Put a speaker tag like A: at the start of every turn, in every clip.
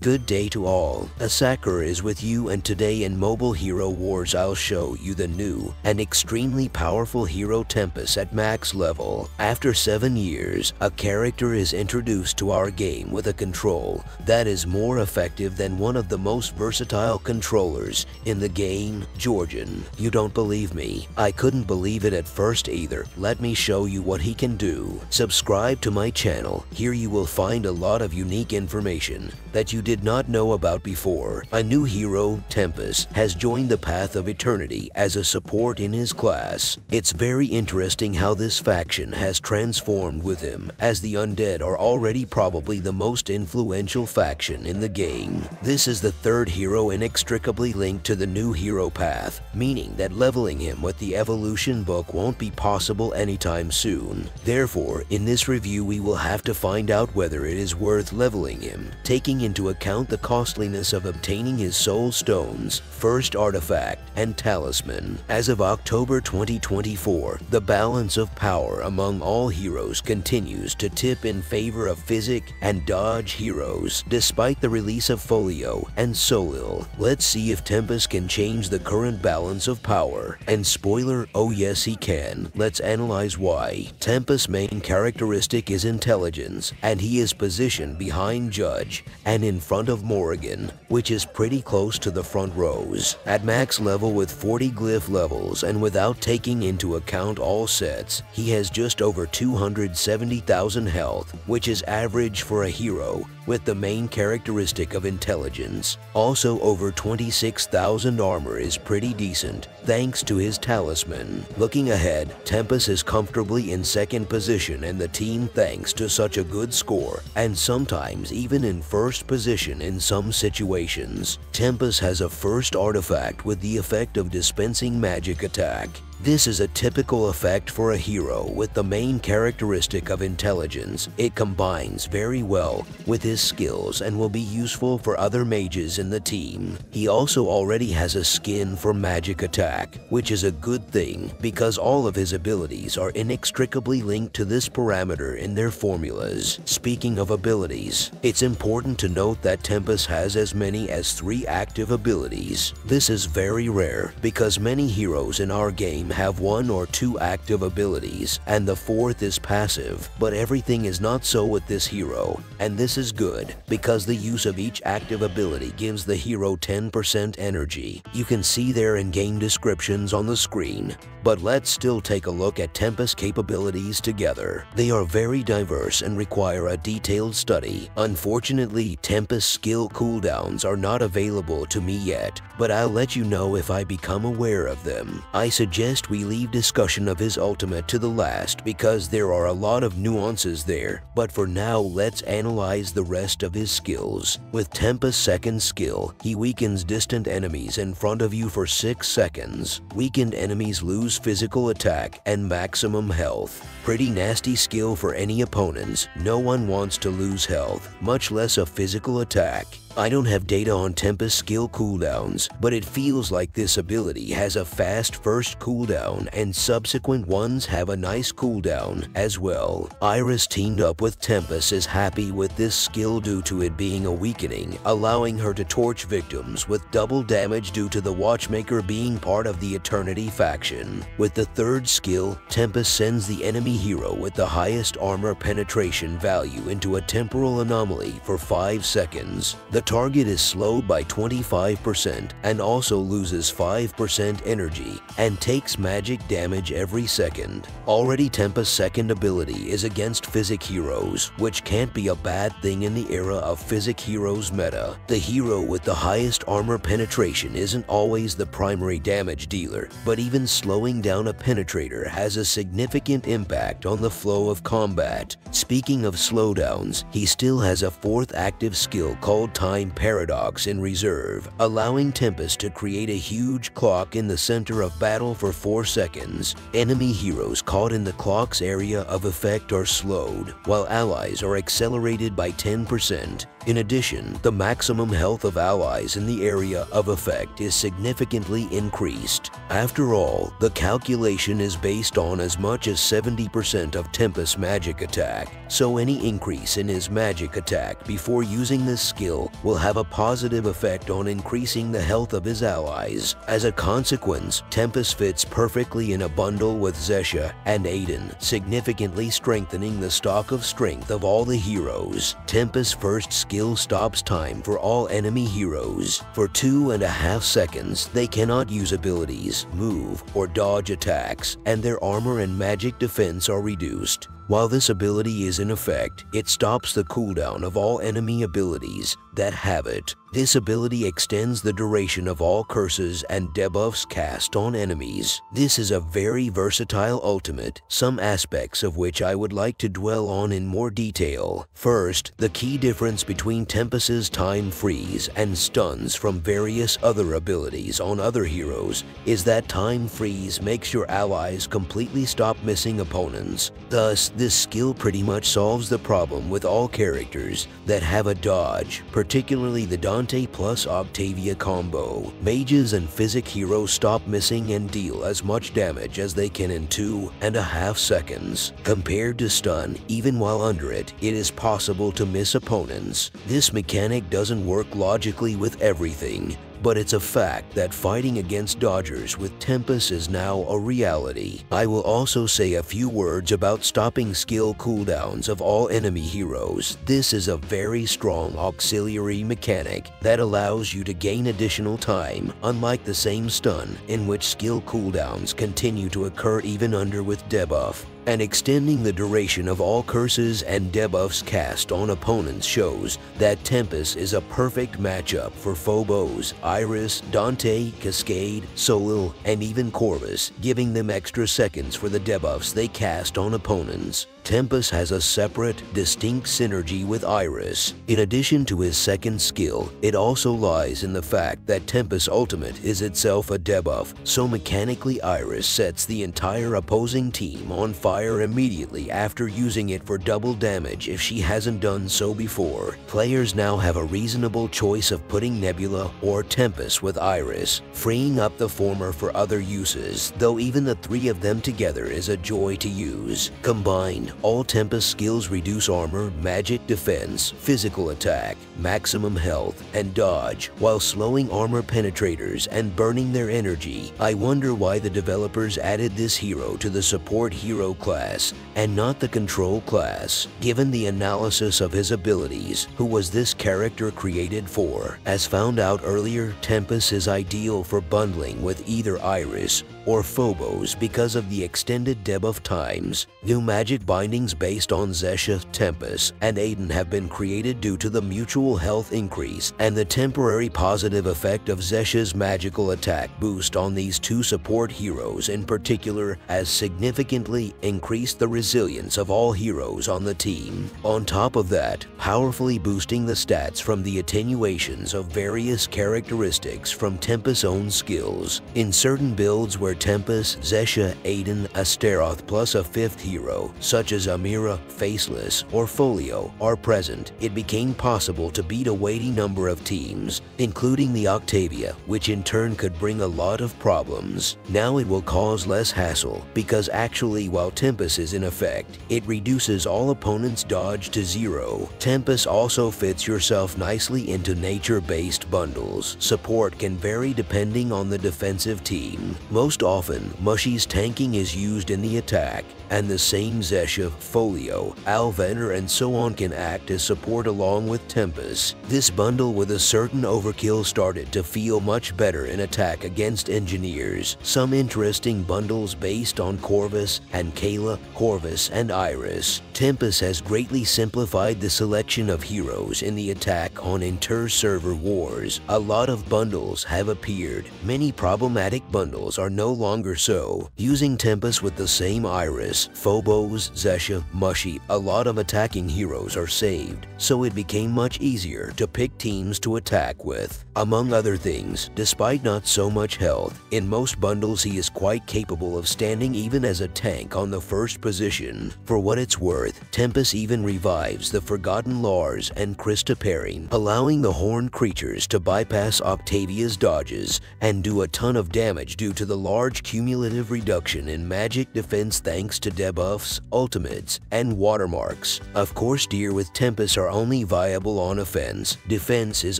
A: Good day to all. AsaQr is with you, and today in Mobile Hero Wars I'll show you the new and extremely powerful hero Tempus at max level. After 7 years, a character is introduced to our game with a control that is more effective than one of the most versatile controllers in the game, Georgian. You don't believe me? I couldn't believe it at first either. Let me show you what he can do. Subscribe to my channel. Here you will find a lot of unique information that you did not know about before. A new hero, Tempus, has joined the Path of Eternity as a support in his class. It's very interesting how this faction has transformed with him, as the undead are already probably the most influential faction in the game. This is the third hero inextricably linked to the new hero path, meaning that leveling him with the evolution book won't be possible anytime soon. Therefore, in this review we will have to find out whether it is worth leveling him, taking into account the costliness of obtaining his soul stones, first artifact, and talisman. As of October 2024, the balance of power among all heroes continues to tip in favor of physic and dodge heroes, despite the release of Folio and Solil. Let's see if Tempus can change the current balance of power. And spoiler, oh yes he can. Let's analyze why. Tempus' main characteristic is intelligence, and he is positioned behind Judge and in front of Morrigan, which is pretty close to the front rows. At max level with 40 glyph levels and without taking into account all sets, he has just over 270,000 health, which is average for a hero with the main characteristic of intelligence. Also over 26,000 armor is pretty decent, thanks to his talisman. Looking ahead, Tempus is comfortably in second position in the team thanks to such a good score, and sometimes even in first position in some situations. Tempus has a first artifact with the effect of dispensing magic attack. This is a typical effect for a hero with the main characteristic of intelligence. It combines very well with his skills and will be useful for other mages in the team. He also already has a skin for magic attack, which is a good thing because all of his abilities are inextricably linked to this parameter in their formulas. Speaking of abilities, it's important to note that Tempus has as many as 3 active abilities. This is very rare because many heroes in our game have 1 or 2 active abilities, and the 4th is passive, but everything is not so with this hero, and this is good because the use of each active ability gives the hero 10% energy. You can see their in-game descriptions on the screen, but let's still take a look at Tempus' capabilities together. They are very diverse and require a detailed study. Unfortunately, Tempus' skill cooldowns are not available to me yet, but I'll let you know if I become aware of them. I suggest we leave discussion of his ultimate to the last because there are a lot of nuances there, but for now let's analyze the rest of his skills. With Tempus' second skill, he weakens distant enemies in front of you for 6 seconds. Weakened enemies lose physical attack and maximum health. Pretty nasty skill for any opponents. No one wants to lose health, much less a physical attack. I don't have data on Tempus' skill cooldowns, but it feels like this ability has a fast first cooldown and subsequent ones have a nice cooldown as well. Iris teamed up with Tempus is happy with this skill due to it being a weakening, allowing her to torch victims with double damage due to the Watchmaker being part of the Eternity faction. With the third skill, Tempus sends the enemy hero with the highest armor penetration value into a temporal anomaly for 5 seconds. The target is slowed by 25% and also loses 5% energy and takes magic damage every second. Already Tempus' second ability is against physic heroes, which can't be a bad thing in the era of physic heroes meta. The hero with the highest armor penetration isn't always the primary damage dealer, but even slowing down a penetrator has a significant impact on the flow of combat. Speaking of slowdowns, he still has a 4th active skill called Time Paradox in reserve, allowing Tempus to create a huge clock in the center of battle for 4 seconds. Enemy heroes caught in the clock's area of effect are slowed, while allies are accelerated by 10%. In addition, the maximum health of allies in the area of effect is significantly increased. After all, the calculation is based on as much as 70% of Tempus' magic attack, so any increase in his magic attack before using this skill will have a positive effect on increasing the health of his allies. As a consequence, Tempus fits perfectly in a bundle with Zesha and Aiden, significantly strengthening the stock of strength of all the heroes. Tempus' first skill stops time for all enemy heroes. For 2.5 seconds, they cannot use abilities, move, or dodge attacks, and their armor and magic defense are reduced. While this ability is in effect, it stops the cooldown of all enemy abilities that have it. This ability extends the duration of all curses and debuffs cast on enemies. This is a very versatile ultimate, some aspects of which I would like to dwell on in more detail. First, the key difference between Tempus's time freeze and stuns from various other abilities on other heroes is that time freeze makes your allies completely stop missing opponents. Thus, this skill pretty much solves the problem with all characters that have a dodge, particularly the Dante plus Octavia combo. Mages and physic heroes stop missing and deal as much damage as they can in 2.5 seconds. Compared to stun, even while under it, it is possible to miss opponents. This mechanic doesn't work logically with everything, but it's a fact that fighting against dodgers with Tempus is now a reality. I will also say a few words about stopping skill cooldowns of all enemy heroes. This is a very strong auxiliary mechanic that allows you to gain additional time, unlike the same stun, in which skill cooldowns continue to occur even under with debuff. And extending the duration of all curses and debuffs cast on opponents shows that Tempus is a perfect matchup for Phobos, Iris, Dante, Cascade, Solil, and even Corvus, giving them extra seconds for the debuffs they cast on opponents. Tempus has a separate, distinct synergy with Iris. In addition to his second skill, it also lies in the fact that Tempus' ultimate is itself a debuff, so mechanically Iris sets the entire opposing team on fire immediately after using it for double damage if she hasn't done so before. Players now have a reasonable choice of putting Nebula or Tempus with Iris, freeing up the former for other uses, though even the three of them together is a joy to use. Combined, all Tempus skills reduce armor, magic defense, physical attack, maximum health, and dodge, while slowing armor penetrators and burning their energy. I wonder why the developers added this hero to the support hero class and not the control class. Given the analysis of his abilities, who was this character created for? As found out earlier, Tempus is ideal for bundling with either Iris or Phobos because of the extended debuff times. New magic bindings based on Zesha, Tempus, and Aiden have been created due to the mutual health increase and the temporary positive effect of Zesha's magical attack boost on these two support heroes in particular has significantly increased the resilience of all heroes on the team. On top of that, powerfully boosting the stats from the attenuations of various characteristics from Tempus' own skills. In certain builds where Tempus, Zesha, Aiden, Astaroth plus a fifth hero, such as Amira, Faceless, or Folio, are present, it became possible to beat a weighty number of teams, including the Octavia, which in turn could bring a lot of problems. Now it will cause less hassle, because actually while Tempus is in effect, it reduces all opponents' dodge to 0. Tempus also fits yourself nicely into nature-based bundles. Support can vary depending on the defensive team. Most often, Mushy's tanking is used in the attack, and the same Zesha, Folio, Alvener, and so on can act as support along with Tempus. This bundle with a certain overkill started to feel much better in attack against engineers. Some interesting bundles based on Corvus and Kayla, Corvus, and Iris. Tempus has greatly simplified the selection of heroes in the attack on inter-server wars. A lot of bundles have appeared. Many problematic bundles are no longer so. Using Tempus with the same Iris, Phobos, Zesha, Mushy, a lot of attacking heroes are saved, so it became much easier to pick teams to attack with. Among other things, despite not so much health, in most bundles he is quite capable of standing even as a tank on the first position. For what it's worth, Tempus even revives the Forgotten Lars and Krista pairing, allowing the horned creatures to bypass Octavia's dodges and do a ton of damage due to the large cumulative reduction in magic defense thanks to to debuffs, ultimates, and watermarks. Of course, deer with Tempus are only viable on offense. Defense is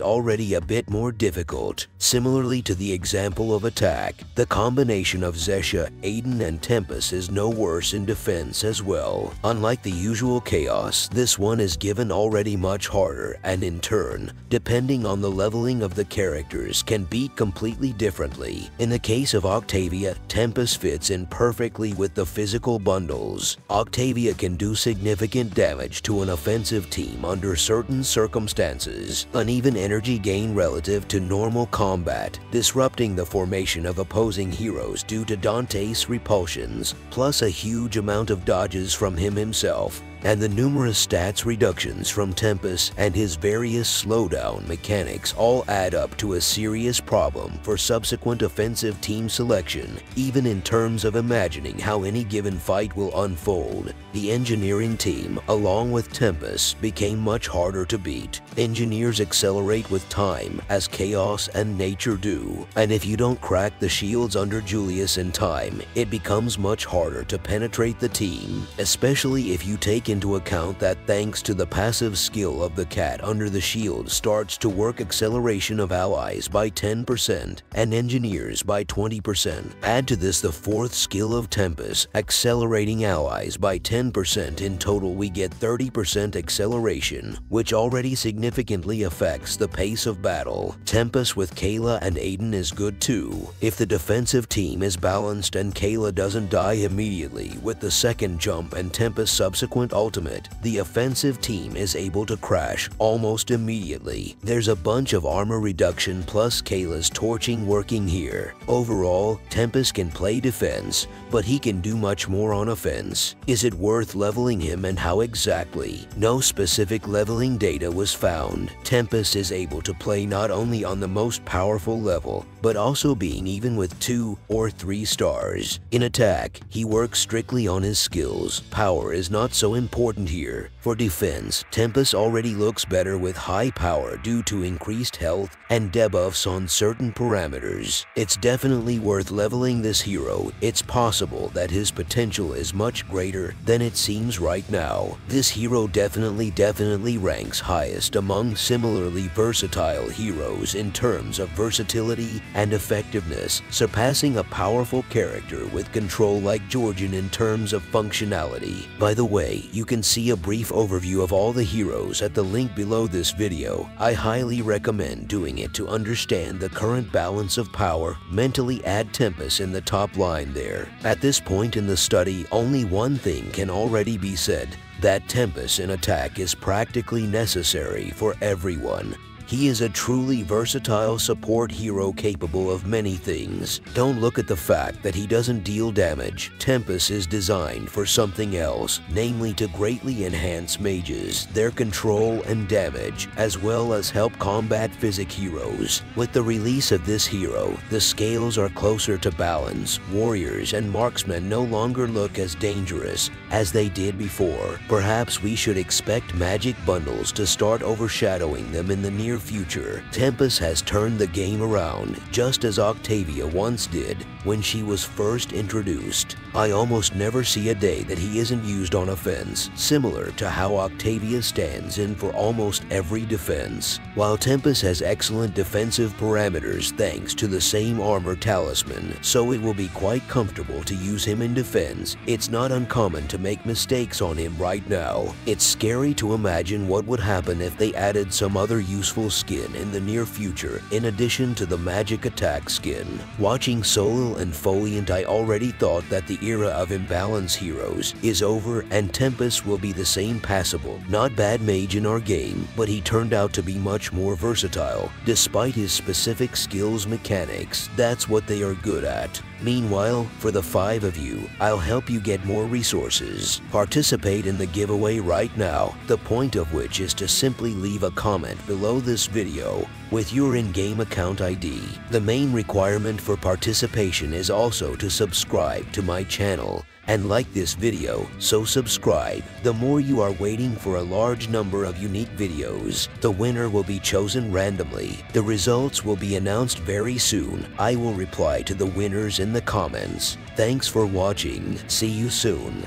A: already a bit more difficult. Similarly to the example of attack, the combination of Zesha, Aiden, and Tempus is no worse in defense as well. Unlike the usual chaos, this one is given already much harder, and in turn, depending on the leveling of the characters, can beat completely differently. In the case of Octavia, Tempus fits in perfectly with the physical bundles. Octavia can do significant damage to an offensive team under certain circumstances. Uneven energy gain relative to normal combat, disrupting the formation of opposing heroes due to Dante's repulsions, plus a huge amount of dodges from him himself, and the numerous stats reductions from Tempus and his various slowdown mechanics all add up to a serious problem for subsequent offensive team selection, even in terms of imagining how any given fight will unfold. The engineering team, along with Tempus, became much harder to beat. Engineers accelerate with time, as chaos and nature do, and if you don't crack the shields under Julius in time, it becomes much harder to penetrate the team, especially if you take into account that thanks to the passive skill of the cat under the shield starts to work acceleration of allies by 10% and engineers by 20%. Add to this the fourth skill of Tempus, accelerating allies by 10%. In total we get 30% acceleration, which already significantly affects the pace of battle. Tempus with Kayla and Aiden is good too. If the defensive team is balanced and Kayla doesn't die immediately with the second jump and Tempus' subsequent ultimate, the offensive team is able to crash almost immediately. There's a bunch of armor reduction plus Kayla's torching working here. Overall, Tempus can play defense, but he can do much more on offense. Is it worth leveling him and how exactly? No specific leveling data was found. Tempus is able to play not only on the most powerful level, but also being even with 2 or 3 stars. In attack, he works strictly on his skills. Power is not so important here. For defense, Tempus already looks better with high power due to increased health and debuffs on certain parameters. It's definitely worth leveling this hero. It's possible that his potential is much greater than it seems right now. This hero definitely ranks highest among similarly versatile heroes in terms of versatility and effectiveness, surpassing a powerful character with control like Georgian in terms of functionality. By the way, you can see a brief overview of all the heroes at the link below this video. I highly recommend doing it to understand the current balance of power. Mentally add Tempus in the top line there. At this point in the study, only one thing can already be said, that Tempus in attack is practically necessary for everyone. He is a truly versatile support hero capable of many things. Don't look at the fact that he doesn't deal damage. Tempus is designed for something else, namely to greatly enhance mages, their control and damage, as well as help combat physic heroes. With the release of this hero, the scales are closer to balance. Warriors and marksmen no longer look as dangerous as they did before. Perhaps we should expect magic bundles to start overshadowing them in the near future. Tempus has turned the game around, just as Octavia once did when she was first introduced. I almost never see a day that he isn't used on offense, similar to how Octavia stands in for almost every defense. While Tempus has excellent defensive parameters thanks to the same armor talisman, so it will be quite comfortable to use him in defense, it's not uncommon to make mistakes on him right now. It's scary to imagine what would happen if they added some other useful skin in the near future in addition to the magic attack skin. Watching Solil and Foliant, I already thought that the era of imbalance heroes is over and Tempus will be the same passable, not bad mage in our game, but he turned out to be much more versatile. Despite his specific skills mechanics, that's what they are good at. Meanwhile, for the 5 of you, I'll help you get more resources. Participate in the giveaway right now, the point of which is to simply leave a comment below this this video with your in-game account ID. The main requirement for participation is also to subscribe to my channel and like this video, so subscribe. The more you are waiting for a large number of unique videos, the winner will be chosen randomly. The results will be announced very soon. I will reply to the winners in the comments. Thanks for watching. See you soon.